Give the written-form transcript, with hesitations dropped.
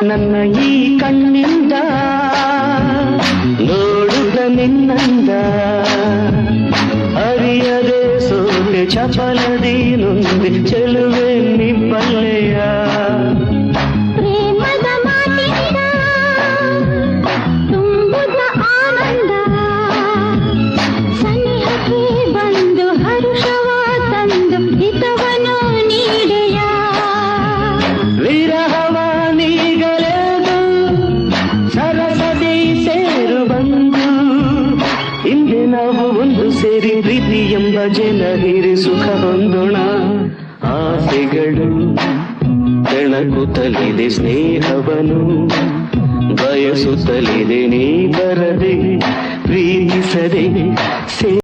ನನ್ನ ಈ ಕಣ್ಣಿಂದ ನೋಡುತ್ತ ನಿನ್ನಂದ ಅರಿಯದೆ ಸೋತೆ ಚಪಲದಿ ನೊಂದೆ ಚೆಲುವೆ ನಿಬ್ಬಲ್ಲೆಯ ಪ್ರೇಮದ ಮಾತಿಂದ ತುಂಬುತ್ತ ಆನಂದ ಸನಿಹಕ್ಕೆ ಬಂದು ಹರುಷವ ತಂದು ಹಿತವನು ನೀಡೆಯ ವಿರಹವ ನೀಗಲೆದು ಸರಸದಿ ಸೇರು ಬಂದು ಹಿಂದೆ ನಾವು ಒಂದು ಸೇರಿ ಪ್ರೀತಿ ಎಂಬ ಜನ ಹಿರಿ ಸುಖ ಹೊಂದೋಣ ಆಸೆಗಳು ಕೆಣಕುತ್ತಲಿದೆ ಸ್ನೇಹವನು ಬಯಸುತ್ತಲಿದೆ ನೀ ಬರದೆ ಪ್ರೀತಿಸದೆ